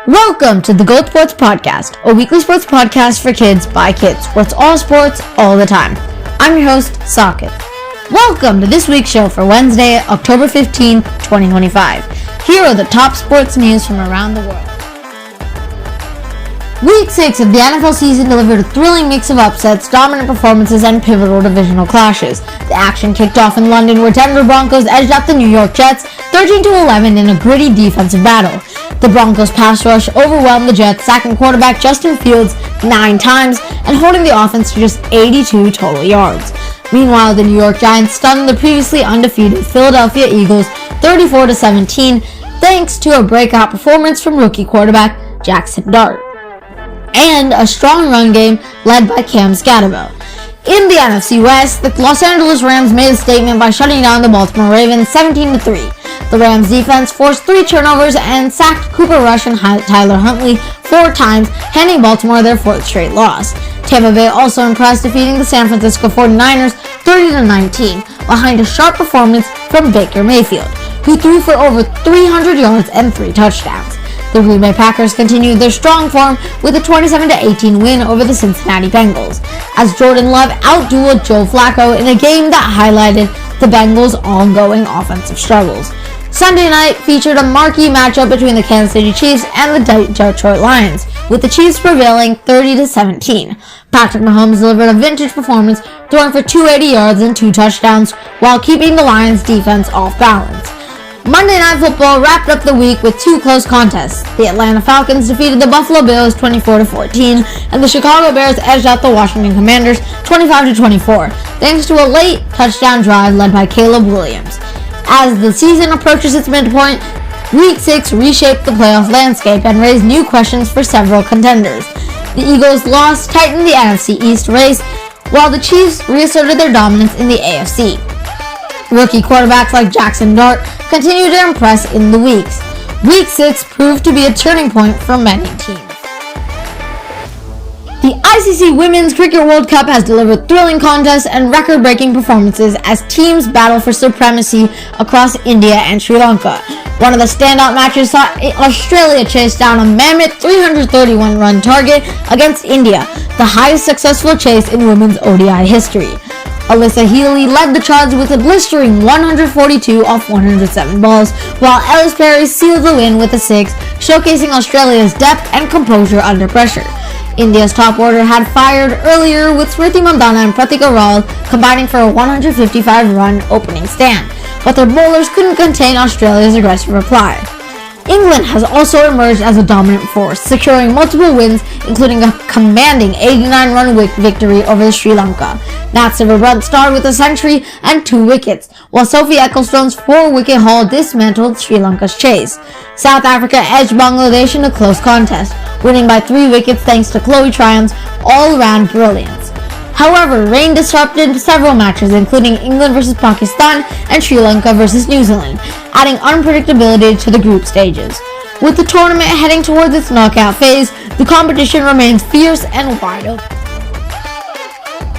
Welcome to the G.O.A.T Sports Podcast, a weekly sports podcast for kids by kids, where it's all sports all the time. I'm your host, Socket. Welcome to this week's show for Wednesday, October 15th, 2025. Here are the top sports news from around the world. Week 6 of the NFL season delivered a thrilling mix of upsets, dominant performances, and pivotal divisional clashes. The action kicked off in London, where Denver Broncos edged out the New York Jets 13-11 in a gritty defensive battle. The Broncos' pass rush overwhelmed the Jets, sacking quarterback Justin Fields 9 times and holding the offense to just 82 total yards. Meanwhile, the New York Giants stunned the previously undefeated Philadelphia Eagles 34-17 thanks to a breakout performance from rookie quarterback Jackson Dart and a strong run game led by Cam Scatterville. In the NFC West, the Los Angeles Rams made a statement by shutting down the Baltimore Ravens 17-3. The Rams defense forced 3 turnovers and sacked Cooper Rush and Tyler Huntley 4 times, handing Baltimore their 4th straight loss. Tampa Bay also impressed, defeating the San Francisco 49ers 30-19, behind a sharp performance from Baker Mayfield, who threw for over 300 yards and 3 touchdowns. The Green Bay Packers continued their strong form with a 27-18 win over the Cincinnati Bengals, as Jordan Love outdueled Joe Flacco in a game that highlighted the Bengals' ongoing offensive struggles. Sunday night featured a marquee matchup between the Kansas City Chiefs and the Detroit Lions, with the Chiefs prevailing 30-17. Patrick Mahomes delivered a vintage performance, throwing for 280 yards and 2 touchdowns, while keeping the Lions' defense off balance. Monday Night Football wrapped up the week with 2 close contests. The Atlanta Falcons defeated the Buffalo Bills 24-14, and the Chicago Bears edged out the Washington Commanders 25-24, thanks to a late touchdown drive led by Caleb Williams. As the season approaches its midpoint, Week 6 reshaped the playoff landscape and raised new questions for several contenders. The Eagles' loss tightened the NFC East race, while the Chiefs reasserted their dominance in the AFC. Rookie quarterbacks like Jackson Dart continued to impress in the weeks. Week 6 proved to be a turning point for many teams. The ICC Women's Cricket World Cup has delivered thrilling contests and record-breaking performances as teams battle for supremacy across India and Sri Lanka. One of the standout matches saw Australia chase down a mammoth 331-run target against India, the highest successful chase in women's ODI history. Alyssa Healy led the charge with a blistering 142 off 107 balls, while Ellis Perry sealed the win with a 6, showcasing Australia's depth and composure under pressure. India's top order had fired earlier, with Smriti Mandhana and Pratika Rawal combining for a 155-run opening stand, but their bowlers couldn't contain Australia's aggressive reply. England has also emerged as a dominant force, securing multiple wins, including a commanding 89-run victory over Sri Lanka. Nat Silverbunt starred with a century and 2 wickets, while Sophie Ecclestone's 4-wicket haul dismantled Sri Lanka's chase. South Africa edged Bangladesh in a close contest, winning by 3 wickets thanks to Chloe Tryon's all-round brilliance. However, rain disrupted several matches, including England vs Pakistan and Sri Lanka vs New Zealand, adding unpredictability to the group stages. With the tournament heading towards its knockout phase, the competition remains fierce and wide open.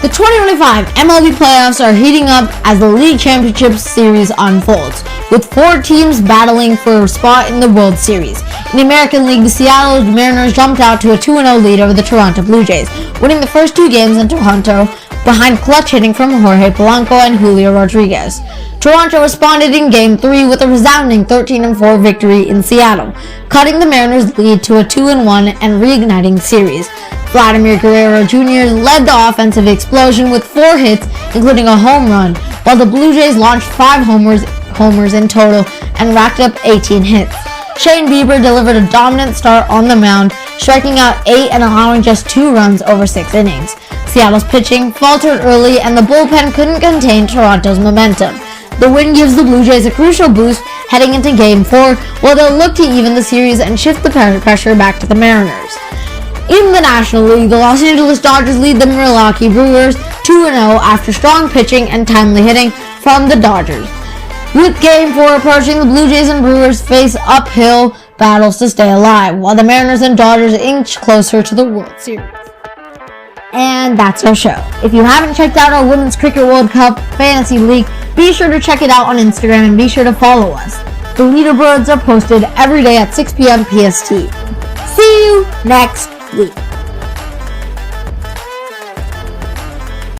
The 2025 MLB playoffs are heating up as the League Championship Series unfolds, with 4 teams battling for a spot in the World Series. In the American League, the Seattle Mariners jumped out to a 2-0 lead over the Toronto Blue Jays, winning the first 2 games in Toronto behind clutch hitting from Jorge Polanco and Julio Rodriguez. Toronto responded in Game 3 with a resounding 13-4 victory in Seattle, cutting the Mariners' lead to a 2-1 and reigniting the series. Vladimir Guerrero Jr. led the offensive explosion with 4 hits, including a home run, while the Blue Jays launched 5 homers in total and racked up 18 hits. Shane Bieber delivered a dominant start on the mound, striking out 8 and allowing just 2 runs over 6 innings. Seattle's pitching faltered early and the bullpen couldn't contain Toronto's momentum. The win gives the Blue Jays a crucial boost heading into Game 4, while they'll look to even the series and shift the pressure back to the Mariners. In the National League, the Los Angeles Dodgers lead the Milwaukee Brewers 2-0 after strong pitching and timely hitting from the Dodgers. With Game 4 approaching, the Blue Jays and Brewers face uphill battles to stay alive, while the Mariners and Dodgers inch closer to the World Series. And that's our show. If you haven't checked out our Women's Cricket World Cup Fantasy League, be sure to check it out on Instagram and be sure to follow us. The leaderboards are posted every day at 6 p.m. PST. see you next week.